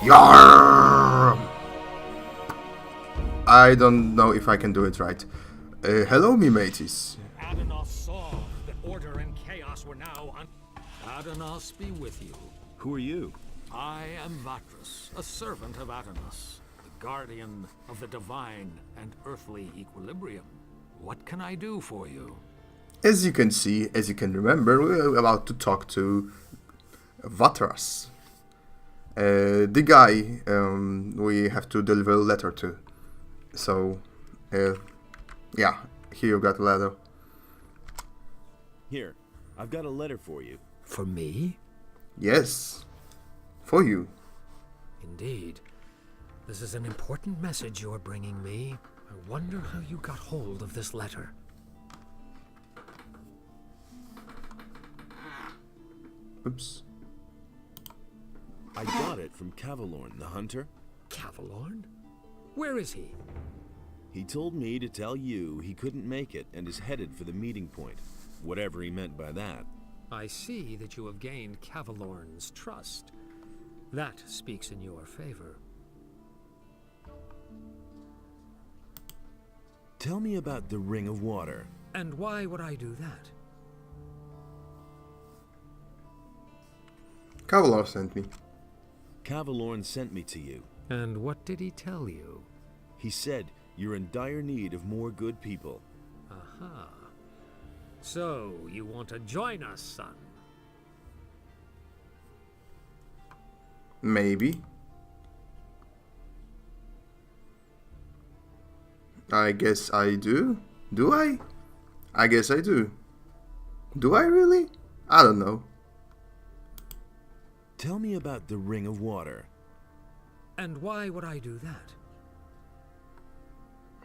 Yarr! I don't know if I can do it right. Hello, me mateys. Adanos saw that order and chaos were now Adanos be with you. Who are you? I am Vatras, a servant of Adanos, the guardian of the divine and earthly equilibrium. What can I do for you? As you can see, as you can remember, we're about to talk to Vatras. The guy we have to deliver a letter to. So, yeah, here you got a letter. Here, I've got a letter for you. For me? Yes, for you. Indeed. This is an important message you're bringing me. I wonder how you got hold of this letter. Oops. I got it from Cavalorn, the hunter. Cavalorn? Where is he? He told me to tell you he couldn't make it and is headed for the meeting point. Whatever he meant by that. I see that you have gained Cavalorn's trust. That speaks in your favor. Tell me about the Ring of Water. And why would I do that? Cavalor sent me. Cavalorn sent me to you. And what did he tell you? He said you're in dire need of more good people. Aha. So, you want to join us, son? Maybe. I guess I do. Do I? I guess I do. Do I really? I don't know. Tell me about the Ring of Water. And why would I do that?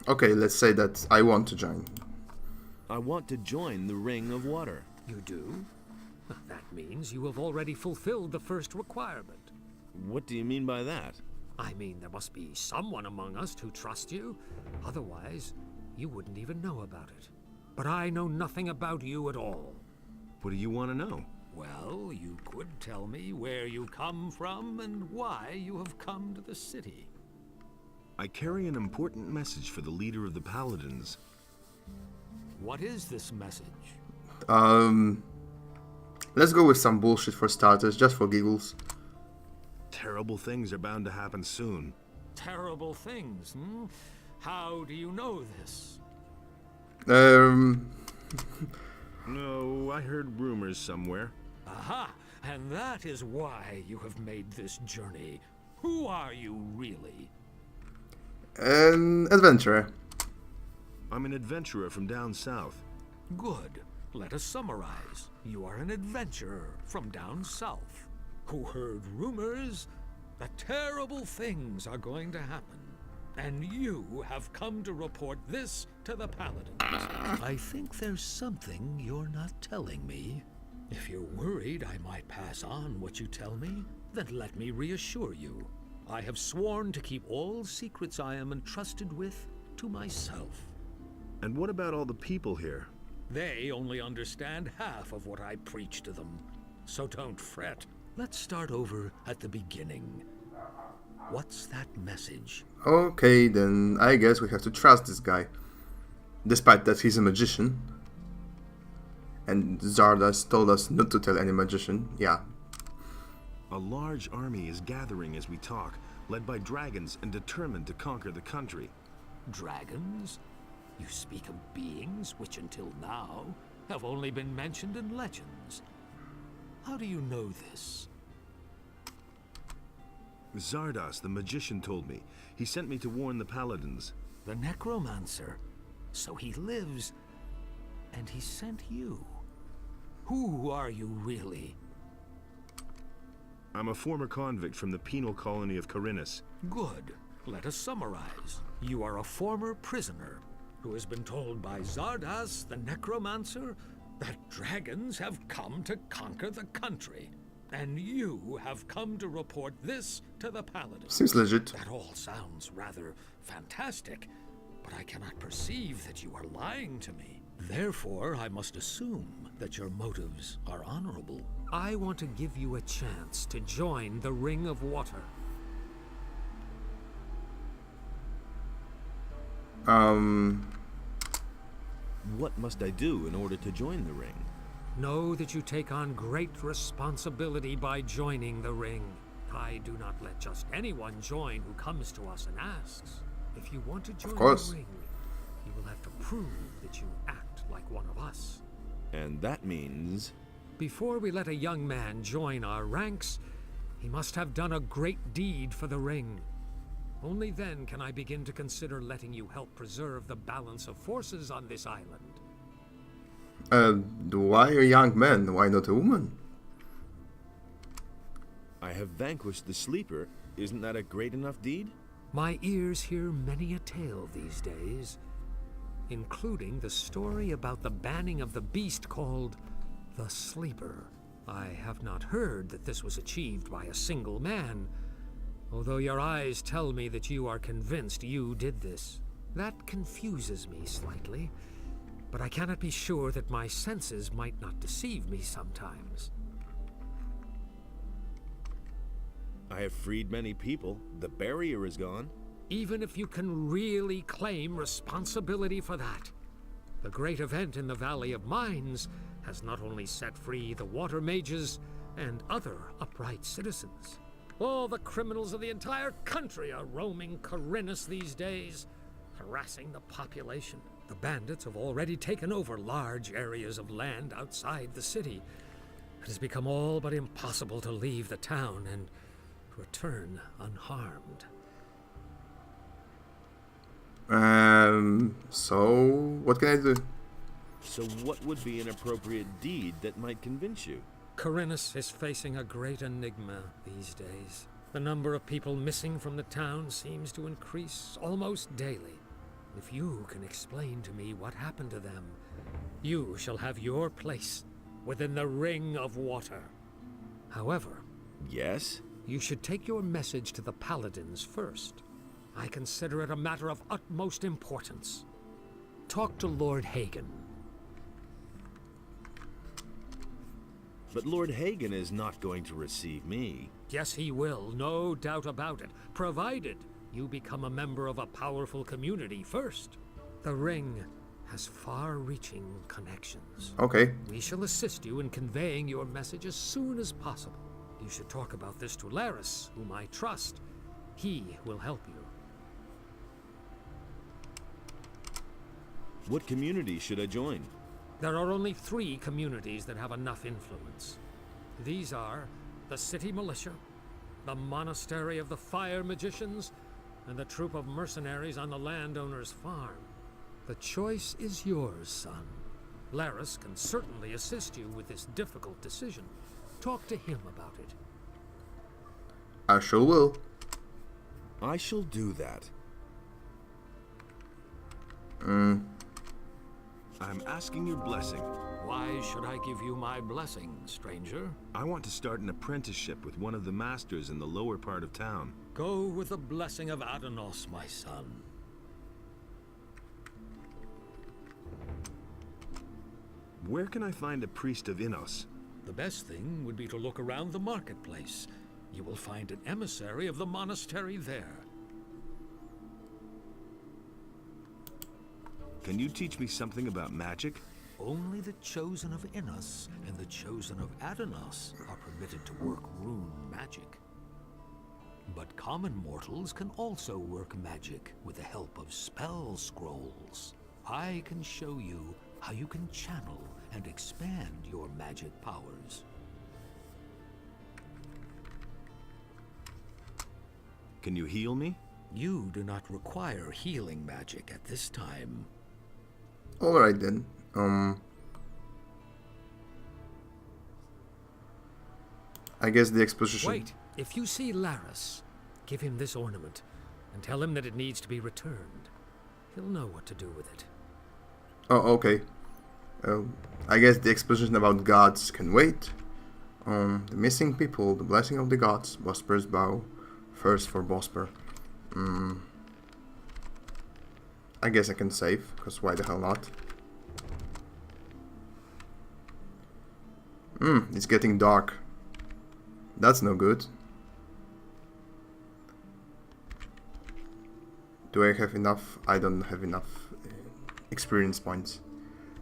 Okay, let's say that I want to join. I want to join the Ring of Water. You do? That means you have already fulfilled the first requirement. What do you mean by that? I mean, there must be someone among us who trusts you. Otherwise, you wouldn't even know about it. But I know nothing about you at all. What do you want to know? Well, you could tell me where you come from and why you have come to the city. I carry an important message for the leader of the Paladins. What is this message? Let's go with some bullshit for starters, just for giggles. Terrible things are bound to happen soon. Terrible things, hmm? How do you know this? No, I heard rumors somewhere. Aha! And that is why you have made this journey. Who are you, really? An adventurer. I'm an adventurer from down south. Good. Let us summarize. You are an adventurer from down south who heard rumors that terrible things are going to happen. And you have come to report this to the Paladins. I think there's something you're not telling me. If you're worried I might pass on what you tell me, then let me reassure you. I have sworn to keep all secrets I am entrusted with to myself. And what about all the people here? They only understand half of what I preach to them. So don't fret. Let's start over at the beginning. What's that message? Okay, then I guess we have to trust this guy. Despite that he's a magician. And Zardas told us not to tell any magician, yeah. A large army is gathering as we talk, led by dragons and determined to conquer the country. Dragons? You speak of beings which until now have only been mentioned in legends. How do you know this? Zardas, the magician, told me. He sent me to warn the Paladins. The necromancer. So he lives, and he sent you. Who are you really? I'm a former convict from the penal colony of Khorinis. Good. Let us summarize. You are a former prisoner who has been told by Zardas, the necromancer, that dragons have come to conquer the country. And you have come to report this to the Paladins. Seems legit. That all sounds rather fantastic, but I cannot perceive that you are lying to me. Therefore, I must assume that your motives are honorable. I want to give you a chance to join the Ring of Water. Um, What must I do in order to join the ring? Know that you take on great responsibility by joining the ring. I do not let just anyone join who comes to us and asks. If you want to join course. the ring, you will have to prove that you act like one of us. And that means... Before we let a young man join our ranks, he must have done a great deed for the ring. Only then can I begin to consider letting you help preserve the balance of forces on this island. Why a young man? Why not a woman? I have vanquished the sleeper. Isn't that a great enough deed? My ears hear many a tale these days, including the story about the banning of the beast called the Sleeper. I have not heard that this was achieved by a single man, although your eyes tell me that you are convinced you did this. That confuses me slightly, but I cannot be sure that my senses might not deceive me sometimes. I have freed many people. The barrier is gone. Even if you can really claim responsibility for that, the great event in the Valley of Mines has not only set free the water mages and other upright citizens. All the criminals of the entire country are roaming Khorinis these days, harassing the population. The bandits have already taken over large areas of land outside the city. It has become all but impossible to leave the town and return unharmed. So what can I do? So what would be an appropriate deed that might convince you? Khorinis is facing a great enigma these days. The number of people missing from the town seems to increase almost daily. If you can explain to me what happened to them, you shall have your place within the Ring of Water. However, Yes? you should take your message to the paladins first. I consider it a matter of utmost importance. Talk to Lord Hagen. But Lord Hagen is not going to receive me. Yes, he will, no doubt about it, provided you become a member of a powerful community first. The Ring has far-reaching connections. Okay. We shall assist you in conveying your message as soon as possible. You should talk about this to Laris, whom I trust. He will help you. What community should I join? There are only 3 communities that have enough influence. These are the City Militia, the Monastery of the Fire Magicians, and the troop of mercenaries on the landowner's farm. The choice is yours, son. Laris can certainly assist you with this difficult decision. Talk to him about it. I sure will. I shall do that. I'm asking your blessing. Why should I give you my blessing, stranger? I want to start an apprenticeship with one of the masters in the lower part of town. Go with the blessing of Adanos, my son. Where can I find a priest of Innos? The best thing would be to look around the marketplace. You will find an emissary of the monastery there. Can you teach me something about magic? Only the chosen of Innos and the chosen of Adanos are permitted to work rune magic. But common mortals can also work magic with the help of spell scrolls. I can show you how you can channel and expand your magic powers. Can you heal me? You do not require healing magic at this time. Alright then. I guess the exposition. Wait, if you see Laris, give him this ornament and tell him that it needs to be returned. He'll know what to do with it. Oh, okay. I guess the exposition about gods can wait. The missing people, the blessing of the gods, Bosper's bow, first for Bosper. I guess I can save, because why the hell not? It's getting dark. That's no good. Do I have enough? I don't have enough experience points.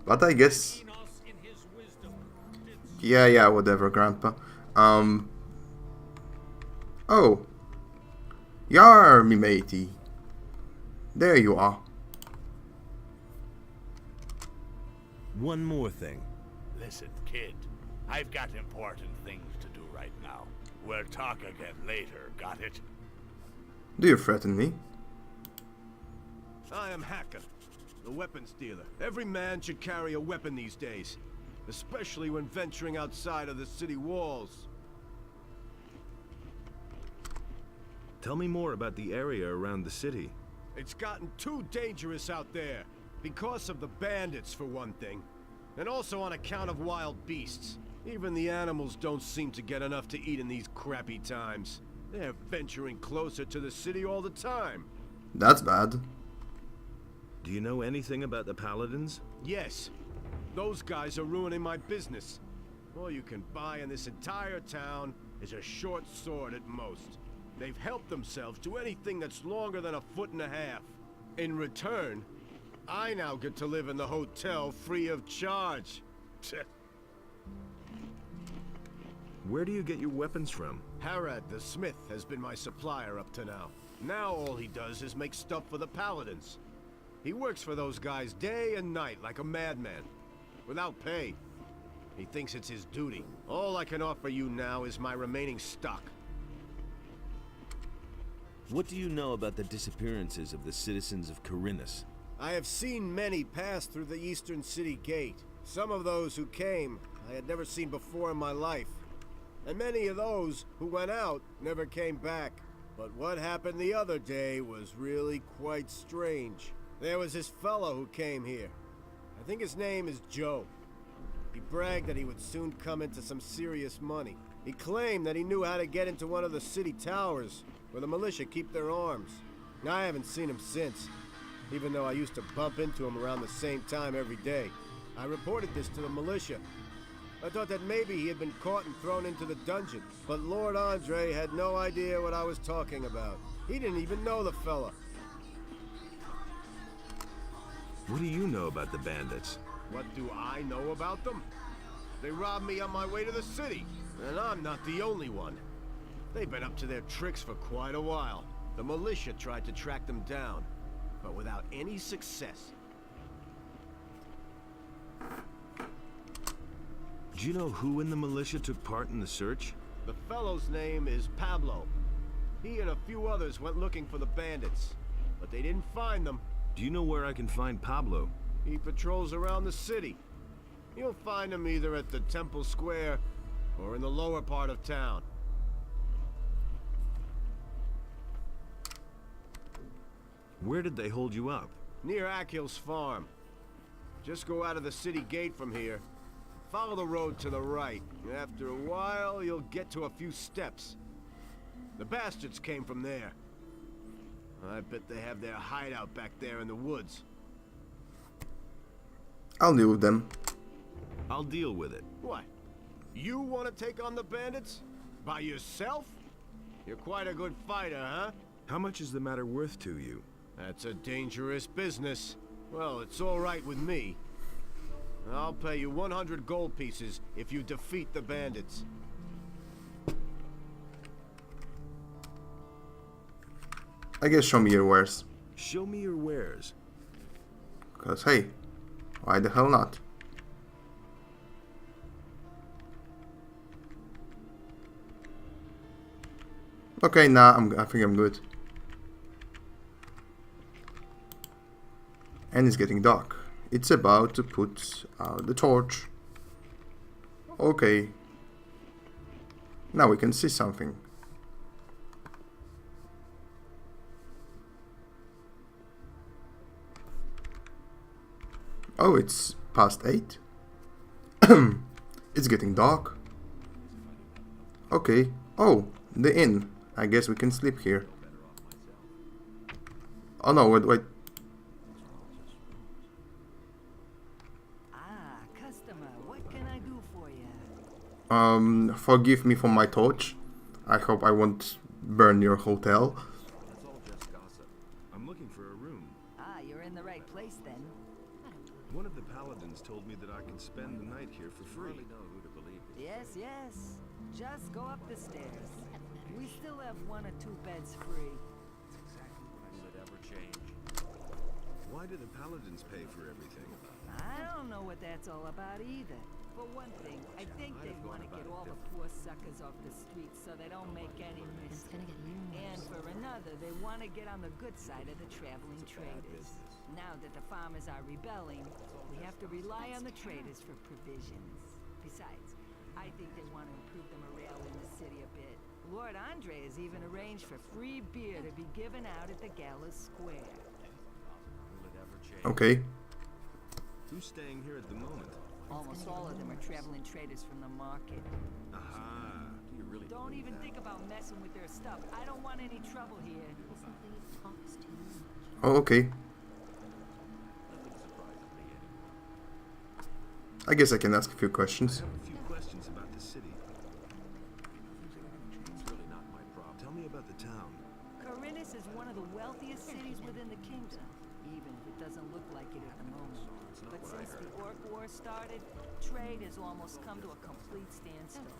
But I guess... Yeah, whatever, Grandpa. Oh. Yar, me matey. There you are. One more thing. Listen, kid. I've got important things to do right now. We'll talk again later, got it? Do you threaten me? I am Hacker, the weapons dealer. Every man should carry a weapon these days, especially when venturing outside of the city walls. Tell me more about the area around the city. It's gotten too dangerous out there, because of the bandits for one thing, and also on account of wild beasts. Even the animals don't seem to get enough to eat in these crappy times. They're venturing closer to the city all the time. That's bad. Do you know anything about the Paladins? Yes, those guys are ruining my business. All you can buy in this entire town is a short sword at most. They've helped themselves to anything that's longer than 1.5 feet. In return, I now get to live in the hotel free of charge. Where do you get your weapons from? Harad the Smith has been my supplier up to now. Now all he does is make stuff for the Paladins. He works for those guys day and night like a madman, without pay. He thinks it's his duty. All I can offer you now is my remaining stock. What do you know about the disappearances of the citizens of Khorinis? I have seen many pass through the eastern city gate. Some of those who came I had never seen before in my life. And many of those who went out never came back. But what happened the other day was really quite strange. There was this fellow who came here. I think his name is Joe. He bragged that he would soon come into some serious money. He claimed that he knew how to get into one of the city towers, where the militia keep their arms. I haven't seen him since, even though I used to bump into him around the same time every day. I reported this to the militia. I thought that maybe he had been caught and thrown into the dungeon, but Lord Andre had no idea what I was talking about. He didn't even know the fella. What do you know about the bandits? What do I know about them? They robbed me on my way to the city, and I'm not the only one. They've been up to their tricks for quite a while. The militia tried to track them down, but without any success. Do you know who in the militia took part in the search? The fellow's name is Pablo. He and a few others went looking for the bandits, but they didn't find them. Do you know where I can find Pablo? He patrols around the city. You'll find him either at the Temple Square or in the lower part of town. Where did they hold you up? Near Akhil's farm. Just go out of the city gate from here. Follow the road to the right. After a while, you'll get to a few steps. The bastards came from there. I bet they have their hideout back there in the woods. I'll deal with them. I'll deal with it. What? You want to take on the bandits? By yourself? You're quite a good fighter, huh? How much is the matter worth to you? That's a dangerous business. Well, it's all right with me. I'll pay you 100 gold pieces if you defeat the bandits. I guess show me your wares. Show me your wares. Cause hey, why the hell not? Okay, nah, I think I'm good. And it's getting dark. It's about to put out the torch. Okay. Now we can see something. Oh, it's past 8. It's getting dark. Okay. Oh, the inn. I guess we can sleep here. Oh no, wait. Customer, what can I do for you? Forgive me for my torch. I hope I won't burn your hotel. That's all just gossip. I'm looking for a right place then. One of the paladins told me that I could spend the night here for free. Yes, yes. Just go up the stairs. We still have 1 or 2 beds free. Will it ever change? Why do the paladins pay for everything? I don't know what that's all about either. For one thing, I think they want to get all the poor suckers off the streets so they don't make any mistakes. And for another, they want to get on the good side of the traveling traders. Now that the farmers are rebelling, we have to rely on the traders for provisions. Besides, I think they want to improve the morale in the city a bit. Lord Andre has even arranged for free beer to be given out at the Gala Square. Will it ever change? Okay. Who's staying here at the moment? Almost all of them are traveling traders from the market. Aha. Do you really Don't believe even that? think about messing with their stuff. I don't want any trouble here. Oh, okay. Nothing surprises me anymore. I guess I can ask a few questions. I have a few questions about the city. It's really not my problem. Tell me about the town. Khorinis is one of the wealthiest cities within the kingdom, even if it doesn't look like it at the moment. But since the Orc War started, trade has almost come to a complete standstill.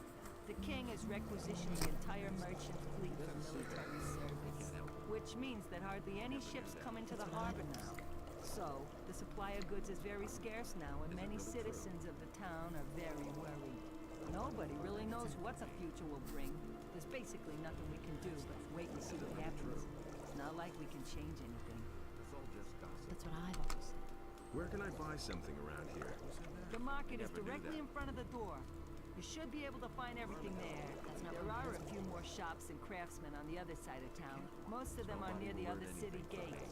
The king has requisitioned the entire merchant fleet for military service, which means that hardly any ships come into the harbor now. So, the supply of goods is very scarce now, and many citizens of the town are very worried. Nobody really knows what the future will bring. There's basically nothing we can do but wait and see what happens. It's not like we can change anything. That's what I've always said. Where can I buy something around here? The market is directly in front of the door. You should be able to find everything there. There are a few more shops and craftsmen on the other side of town. Most of them are near the other city gate.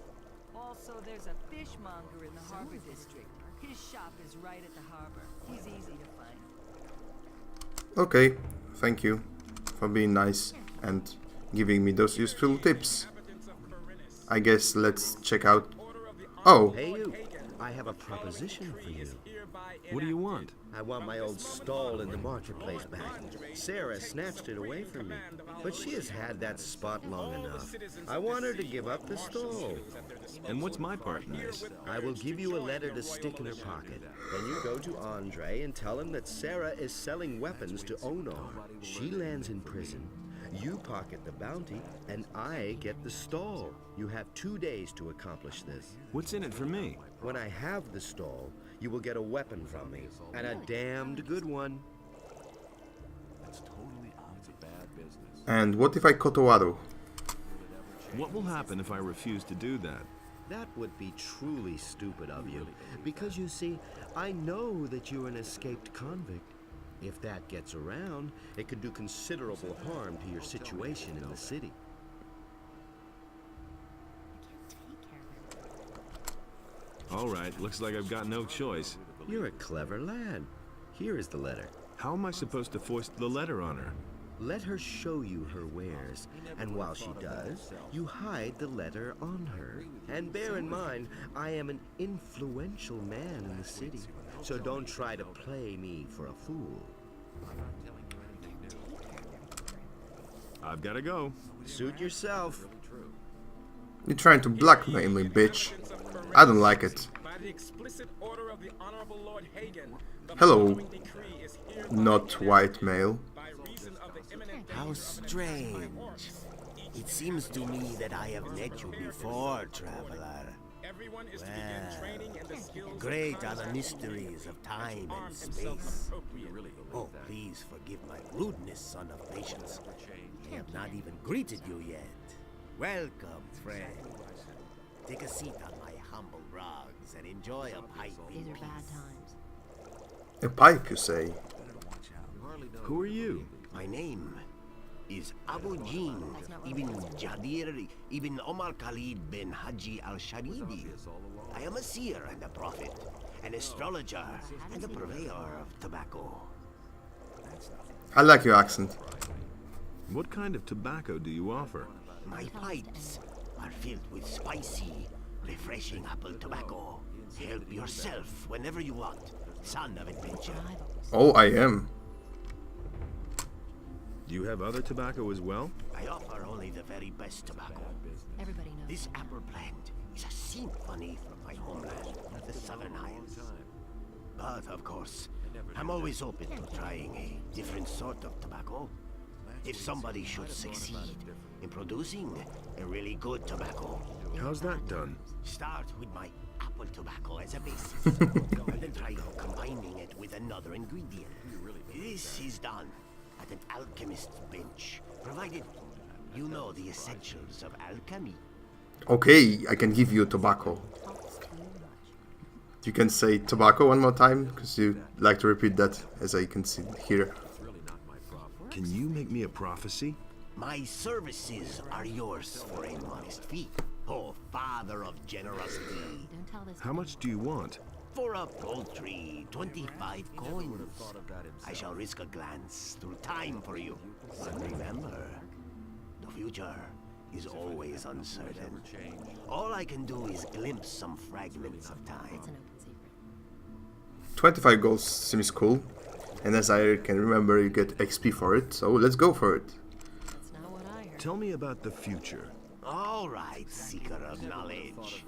Also, there's a fishmonger in the harbor district. His shop is right at the harbor. He's easy to find. Okay, thank you for being nice and giving me those useful tips. I guess let's check out... Oh, Hey you, I have a proposition for you. What do you want? I want my old stall in the marketplace back. Sarah snatched it away from me, but she has had that spot long enough. I want her to give up the stall. And what's my part in this? I will give you a letter to stick in her pocket. Then you go to Andre and tell him that Sarah is selling weapons to Onor. She lands in prison. You pocket the bounty, and I get the stall. You have 2 days to accomplish this. What's in it for me? When I have the stall, you will get a weapon from me, and a damned good one. That's totally out of bad business. and what if I Kotowaru? What will happen if I refuse to do that? That would be truly stupid of you, because you see, I know that you're an escaped convict. If that gets around, it could do considerable harm to your situation in the city. All right, looks like I've got no choice. You're a clever lad. Here is the letter. How am I supposed to foist the letter on her? Let her show you her wares, and while she does, you hide the letter on her. And bear in mind, I am an influential man in the city, so don't try to play me for a fool. I've got to go. Suit yourself. You're trying to blackmail me, bitch. I don't like it. Hello, not white male. How strange. It seems to me that I have met you before, traveler. Well, great are the mysteries of time and space. Oh, please forgive my rudeness, son of patience. I have not even greeted you yet. Welcome, friend. Take a seat on my humble rugs and enjoy a pipe in These are bad peace. times. A pipe, you say? Who are you? My name is Abu Jin ibn Jadir ibn Omar Khalid bin Haji al-Sharidi. I am a seer and a prophet, an astrologer and a purveyor of tobacco. I like your accent. What kind of tobacco do you offer? My pipes are filled with spicy, refreshing apple tobacco. Help yourself whenever you want, son of adventure. Oh, I am. Do you have other tobacco as well? I offer only the very best tobacco. Everybody knows. This apple plant is a symphony from my homeland, the Southern Isles. But, of course, I'm always open to trying a different sort of tobacco. If somebody should succeed in producing a really good tobacco. How's that done? Start with my apple tobacco as a basis, and then try combining it with another ingredient. This is done at an alchemist's bench, provided you know the essentials of alchemy. Okay, I can give you tobacco. You can say tobacco one more time, because you like to repeat that, as I can see here. Can you make me a prophecy? My services are yours for a modest fee. Oh, father of generosity. How much do you want? For a paltry 25 coins. I shall risk a glance through time for you. And remember, the future is always uncertain. All I can do is glimpse some fragments of time. 25 gold seems cool. And as I can remember, you get XP for it, so let's go for it. Tell me about the future. All right, seeker of knowledge.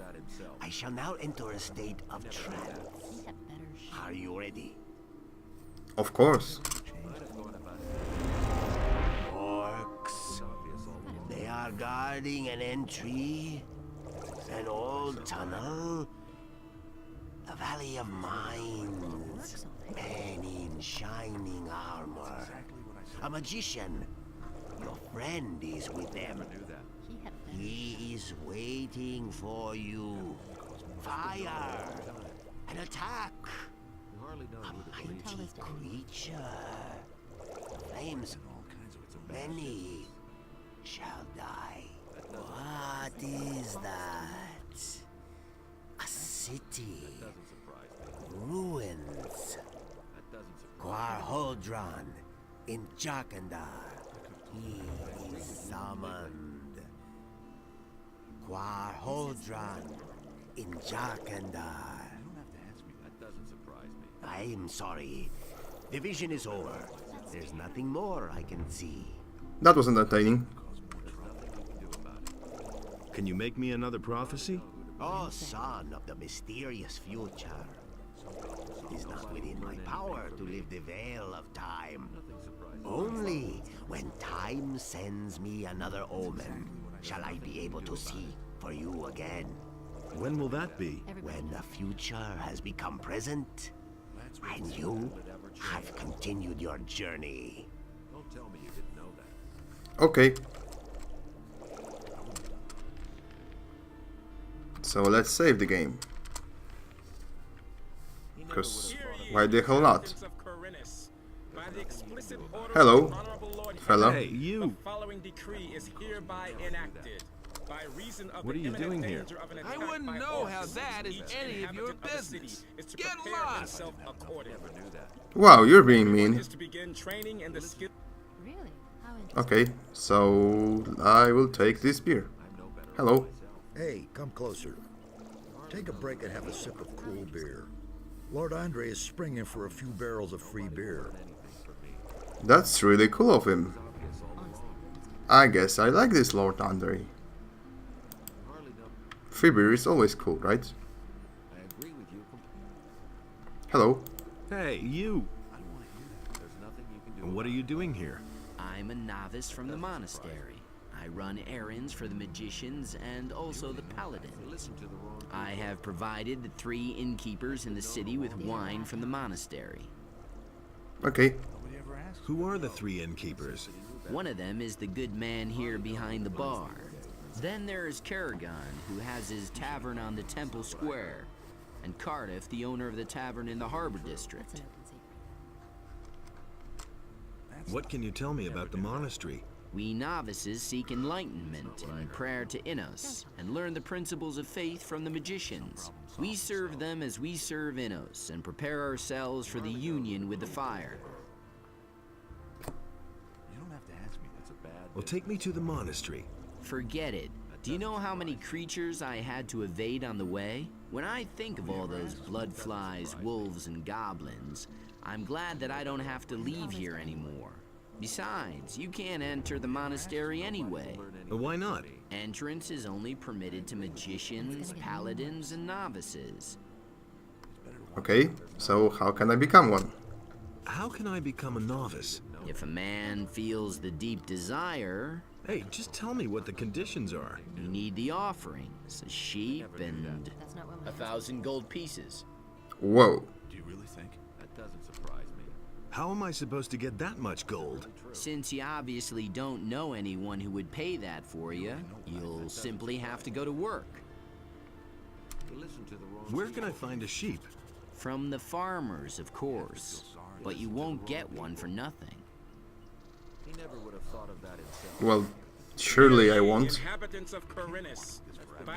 I shall now enter a state of trance. Are you ready? Of course. Orcs. They are guarding an entry, an old tunnel, a valley of mines, men in shining armor. A magician. Your friend is with them. He is waiting for you. Fire! An attack! A mighty creature. Flames. Many shall die. What is that? A city. Ruins. Quarhodron in Jakandar. He is summoned. Quarhodron in Jakandar. I'm sorry. The vision is over. There's nothing more I can see. That was entertaining. Can you make me another prophecy? Oh, son of the mysterious future. It is not within my power to lift the veil of time. Only when time sends me another omen shall I be able to see for you again. When will that be? When the future has become present, and you have continued your journey. Okay. So let's save the game. Because why the hell not? Hello, fella. Hey, you! The following decree is hereby enacted. By reason of What are you doing here? I wouldn't know how that is any of your business. Get lost! Wow, you're being mean. Really? How interesting. Okay, so I will take this beer. Hello. Hey, come closer. Take a break and have a sip of cool beer. Lord Andre is springing for a few barrels of free beer. That's really cool of him. I guess I like this Lord Andre. Free beer is always cool, right? Hello. Hey, you! What are you doing here? I'm a novice from the monastery. I run errands for the magicians and also the paladins. I have provided the 3 innkeepers in the city with wine from the monastery. Okay. Who are the 3 innkeepers? One of them is the good man here behind the bar. Then there is Kerrigan, who has his tavern on the Temple Square, and Cardiff, the owner of the tavern in the Harbor District. What can you tell me about the monastery? We novices seek enlightenment in prayer to Innos, and learn the principles of faith from the magicians. We serve them as we serve Innos, and prepare ourselves for the union with the fire. Well, take me to the monastery. Forget it. Do you know how many creatures I had to evade on the way? When I think of all those bloodflies, wolves, and goblins, I'm glad that I don't have to leave here anymore. Besides, you can't enter the monastery anyway. Why not? Entrance is only permitted to magicians, paladins, and novices. Okay, so how can I become one? How can I become a novice? If a man feels the deep desire... Hey, just tell me what the conditions are. You need the offerings, a sheep and 1,000 gold pieces. Whoa. Do you really think? That doesn't surprise me. How am I supposed to get that much gold? Since you obviously don't know anyone who would pay that for you, you'll simply have to go to work. Where can I find a sheep? From the farmers, of course. But you won't get one for nothing. He never would have thought of that himself. Well, surely I won't. Inhabitants of Khorinis,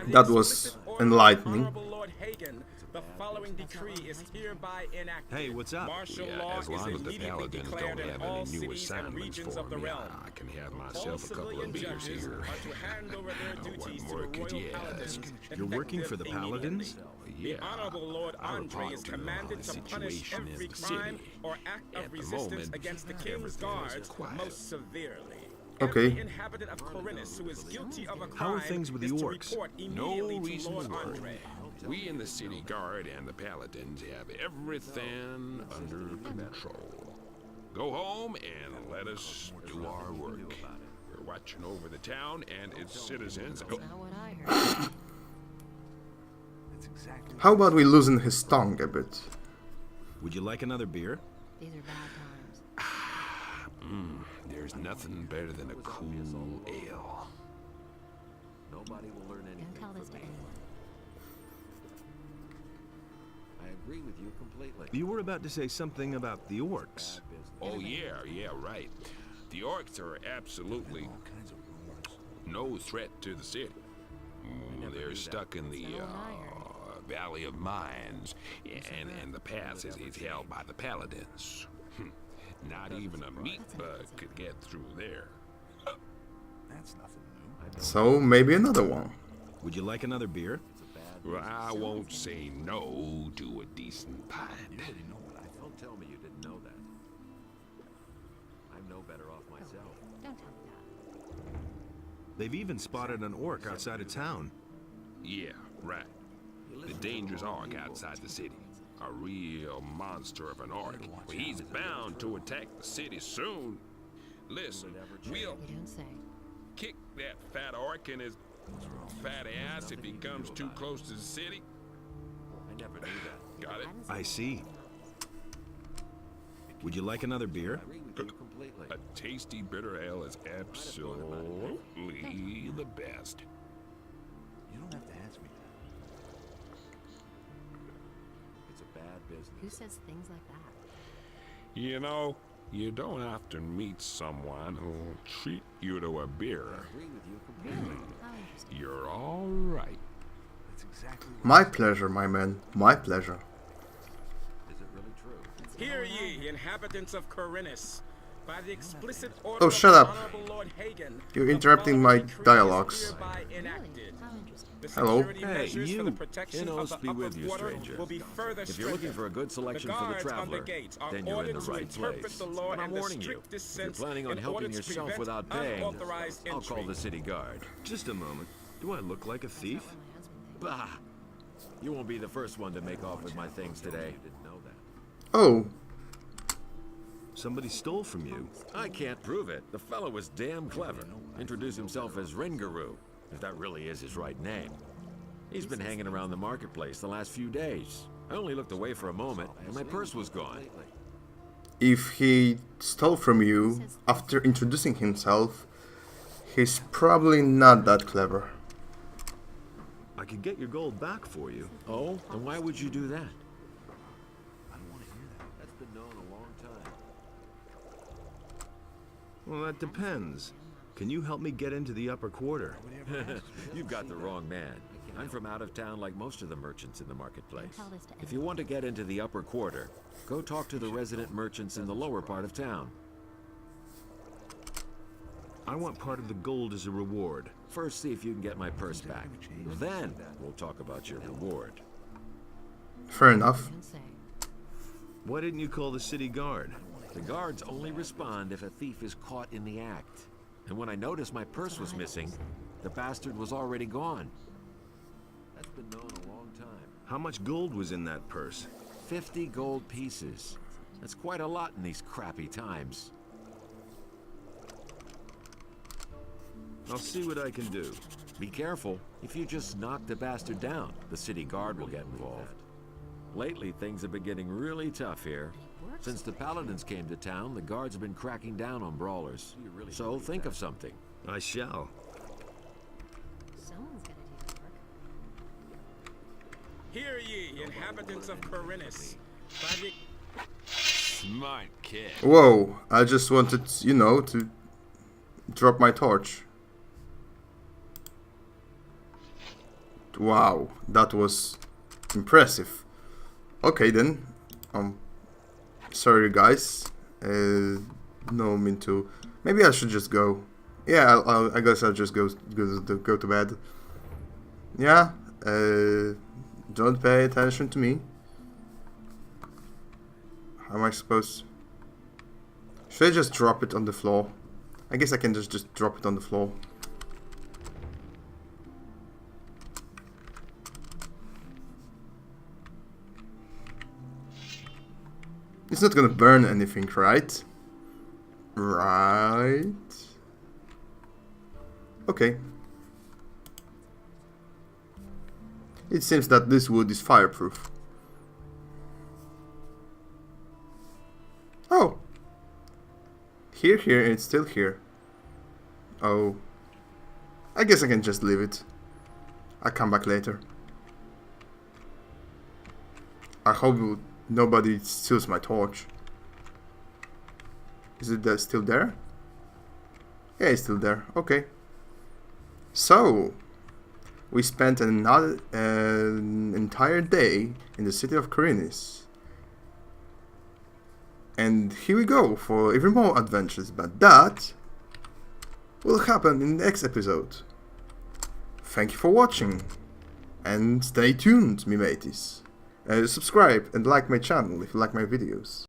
That was enlightening. Lord Hagen, the following decree is hereby enacted. Hey, what's up? Martial law as long is as the immediately paladins declared don't in have all any new cities and assignments regions for of the me, realm. I can have All myself a couple civilian of beers judges here. are to hand over their duties to the more could royal you paladins. ask? You're working for the paladins? Yeah, The Honorable Lord I Andre report is to commanded the to punish situation in every the crime city. or act At of the resistance moment, against the king's everything is guards quiet. most severely. Okay. Every inhabitant of Khorinis who is guilty of a crime How are things with the is to orcs? report No immediately to reason Lord to worry. Andre. We in the city guard and the paladins have everything under control. Go home and let us do our work. We're watching over the town and its citizens. That's not what I heard. How about we loosen his tongue a bit? Would you like another beer? These are bad times. There's nothing better than a cool ale. Nobody will learn anything Don't tell this from to me. anyone. I agree with you completely. You were about to say something about the orcs. Oh yeah, right. The orcs are absolutely no threat to the city. They're stuck in the Valley of Mines, and the pass is held by the paladins. Not even a meat bug could get through there. That's nothing new. So maybe another one. Would you like another beer? Well, I won't say no to a decent pint. Don't tell me you didn't know that. I'm no better off myself. Don't tell me that. They've even spotted an orc outside of town. Yeah, right. The dangerous orc outside the city. A real monster of an orc. He's bound to attack the city soon. Listen, we'll You don't say. kick that fat orc in his fat ass if he comes too close to the city. I never knew that. Got it? I see. Would you like another beer? I agree with you completely. A tasty bitter ale is absolutely the best. You don't have to ask me that. It's a bad business. Who says things like that? You know, you don't often meet someone who'll treat you to a beer. I agree with you Really? completely. How interesting. You're all right. That's exactly My pleasure, my man. My pleasure. Is it really true? Hear ye, inhabitants of Khorinis. By the explicit order Oh, shut of up. the Honorable Lord Hagen, You're the interrupting my following decree is dialogues. hereby Really? enacted. How interesting. The Hello. security Hey, measures for the you. protection of Enos the be upper with you, quarter stranger. will be further If you're looking for a good selection for the guards on traveler, the gates are then you're in ordered the to right interpret place. the law But I'm and the warning you, strictest if you're sense planning on in order helping to yourself prevent without paying, unauthorized I'll entry. call the city guard. Just a moment. Do I look like a thief? My husband thinks. Bah! You won't be the first one to make off with my things today. You didn't know that. Oh, Somebody stole from you. I can't prove it. The fellow was damn clever. Introduced himself as Ringaroo, if that really is his right name. He's been hanging around the marketplace the last few days. I only looked away for a moment, and my purse was gone. if he stole from you after introducing himself, he's probably not that clever. I could get your gold back for you. Oh? And why would you do that? I don't want to hear that. That's been known a long time. Well, that depends. Can you help me get into the upper quarter? You've got the wrong man. I'm from out of town like most of the merchants in the marketplace. Don't tell this to If you want to get into the upper quarter, go talk to the resident merchants in the lower part of town. I want part of the gold as a reward. First, see if you can get my purse back. Then, we'll talk about your reward. Fair enough. Don't say. Why didn't you call the city guard? The guards only respond if a thief is caught in the act. And when I noticed my purse was missing, the bastard was already gone. That's been known a long time. How much gold was in that purse? 50 gold pieces. That's quite a lot in these crappy times. I'll see what I can do. Be careful. If you just knock the bastard down, the city guard will get involved. Lately, things have been getting really tough here. Since the paladins came to town, the guards have been cracking down on brawlers. So think of something. I shall. Someone's gonna do the work. Hear ye, inhabitants of Khorinis. Smart kid. Whoa, I just wanted, you know, to drop my torch. Wow, that was impressive. Okay then, sorry guys, no mean to, maybe I should just go. Yeah, I guess I'll just go to bed. Yeah, don't pay attention to me. How am I supposed? Should I just drop it on the floor? I guess I can just drop it on the floor. It's not gonna burn anything, right? Right. Okay. It seems that this wood is fireproof. Oh. Here, it's still here. Oh. I guess I can just leave it. I'll come back later. I hope nobody steals my torch. Is it still there? Yeah, it's still there. Okay. So, we spent an entire day in the city of Khorinis. And here we go for even more adventures, but that will happen in the next episode. Thank you for watching, and stay tuned, me mateys. Subscribe and like my channel if you like my videos.